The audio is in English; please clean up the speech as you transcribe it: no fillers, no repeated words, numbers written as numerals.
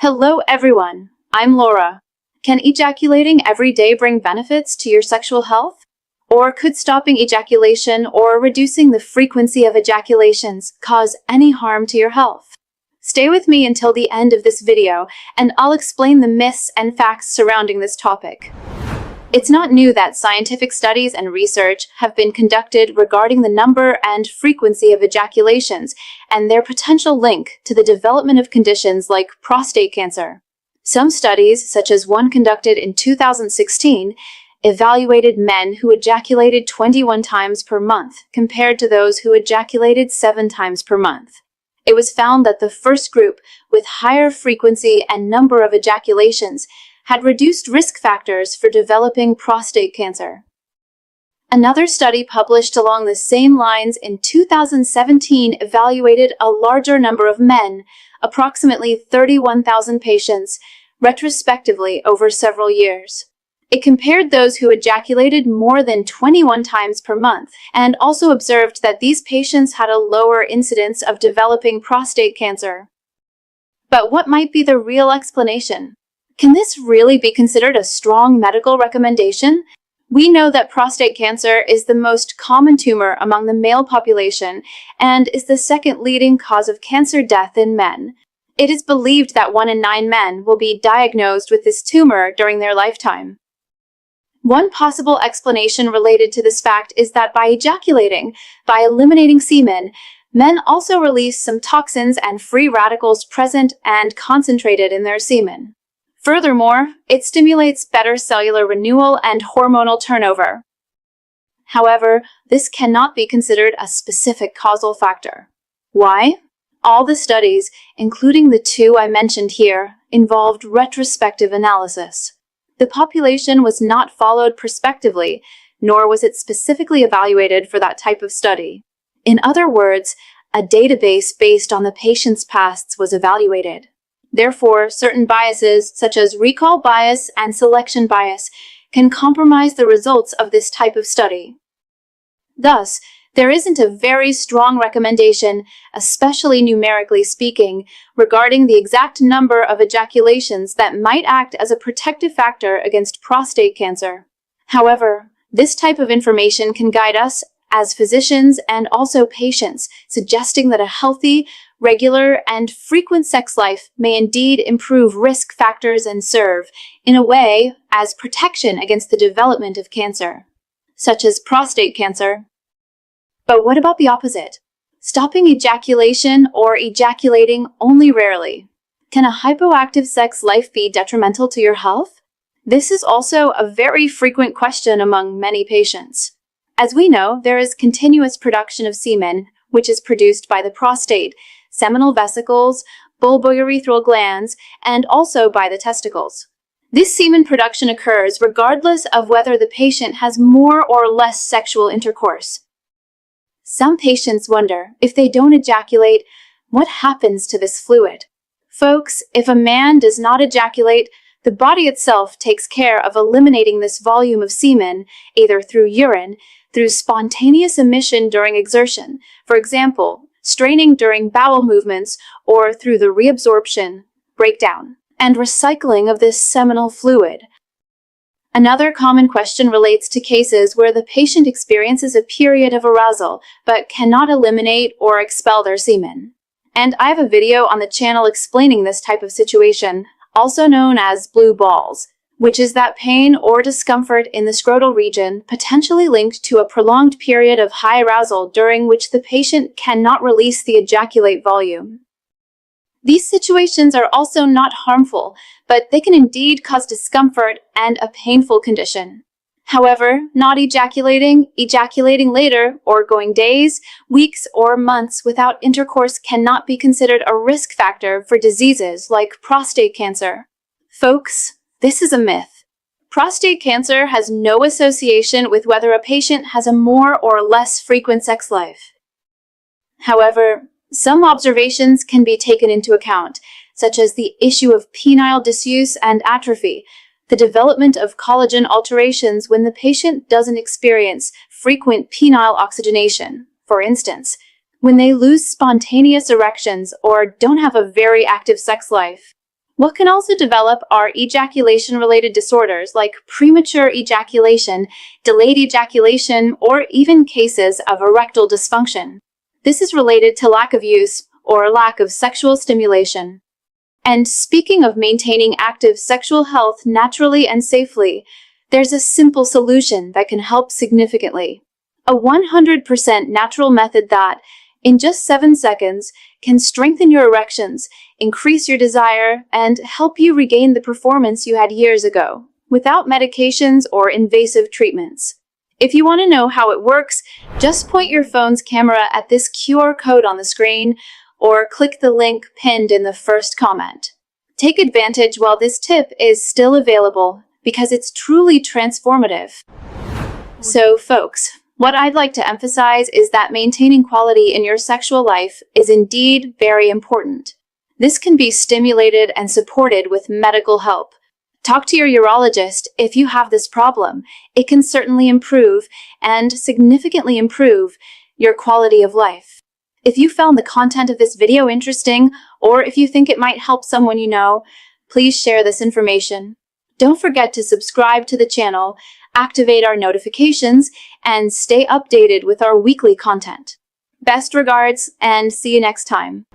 Hello everyone, I'm Laura. Can ejaculating every day bring benefits to your sexual health? Or could stopping ejaculation or reducing the frequency of ejaculations cause any harm to your health? Stay with me until the end of this video, and I'll explain the myths and facts surrounding this topic. It's not new that scientific studies and research have been conducted regarding the number and frequency of ejaculations and their potential link to the development of conditions like prostate cancer. Some studies, such as one conducted in 2016, evaluated men who ejaculated 21 times per month compared to those who ejaculated 7 times per month. It was found that the first group, with higher frequency and number of ejaculations, had reduced risk factors for developing prostate cancer. Another study published along the same lines in 2017 evaluated a larger number of men, approximately 31,000 patients, retrospectively over several years. It compared those who ejaculated more than 21 times per month and also observed that these patients had a lower incidence of developing prostate cancer. But what might be the real explanation? Can this really be considered a strong medical recommendation? We know that prostate cancer is the most common tumor among the male population and is the second leading cause of cancer death in men. It is believed that 1 in 9 men will be diagnosed with this tumor during their lifetime. One possible explanation related to this fact is that by ejaculating, by eliminating semen, men also release some toxins and free radicals present and concentrated in their semen. Furthermore, it stimulates better cellular renewal and hormonal turnover. However, this cannot be considered a specific causal factor. Why? All the studies, including the 2 I mentioned here, involved retrospective analysis. The population was not followed prospectively, nor was it specifically evaluated for that type of study. In other words, a database based on the patient's pasts was evaluated. Therefore, certain biases, such as recall bias and selection bias, can compromise the results of this type of study. Thus, there isn't a very strong recommendation, especially numerically speaking, regarding the exact number of ejaculations that might act as a protective factor against prostate cancer. However, this type of information can guide us as physicians and also patients, suggesting that a healthy, regular, and frequent sex life may indeed improve risk factors and serve, in a way, as protection against the development of cancer, such as prostate cancer. But what about the opposite? Stopping ejaculation or ejaculating only rarely. Can a hypoactive sex life be detrimental to your health? This is also a very frequent question among many patients. As we know, there is continuous production of semen, which is produced by the prostate, seminal vesicles, bulbourethral glands, and also by the testicles. This semen production occurs regardless of whether the patient has more or less sexual intercourse. Some patients wonder, if they don't ejaculate, what happens to this fluid? Folks, if a man does not ejaculate, the body itself takes care of eliminating this volume of semen, either through urine, through spontaneous emission during exertion, for example, straining during bowel movements, or through the reabsorption, breakdown, and recycling of this seminal fluid. Another common question relates to cases where the patient experiences a period of arousal but cannot eliminate or expel their semen. And I have a video on the channel explaining this type of situation, also known as blue balls, which is that pain or discomfort in the scrotal region potentially linked to a prolonged period of high arousal during which the patient cannot release the ejaculate volume. These situations are also not harmful, but they can indeed cause discomfort and a painful condition. However, not ejaculating, ejaculating later, or going days, weeks, or months without intercourse cannot be considered a risk factor for diseases like prostate cancer. Folks, this is a myth. Prostate cancer has no association with whether a patient has a more or less frequent sex life. However, some observations can be taken into account, such as the issue of penile disuse and atrophy, the development of collagen alterations when the patient doesn't experience frequent penile oxygenation, for instance, when they lose spontaneous erections or don't have a very active sex life. What can also develop are ejaculation-related disorders like premature ejaculation, delayed ejaculation, or even cases of erectile dysfunction. This is related to lack of use or lack of sexual stimulation. And speaking of maintaining active sexual health naturally and safely, there's a simple solution that can help significantly. A 100% natural method that, in just 7 seconds, can strengthen your erections, increase your desire, and help you regain the performance you had years ago, without medications or invasive treatments. If you want to know how it works, just point your phone's camera at this QR code on the screen, or click the link pinned in the first comment. Take advantage while this tip is still available, because it's truly transformative. So, folks, what I'd like to emphasize is that maintaining quality in your sexual life is indeed very important. This can be stimulated and supported with medical help. Talk to your urologist if you have this problem. It can certainly improve and significantly improve your quality of life. If you found the content of this video interesting, or if you think it might help someone you know, please share this information. Don't forget to subscribe to the channel, activate our notifications, and stay updated with our weekly content. Best regards, and see you next time.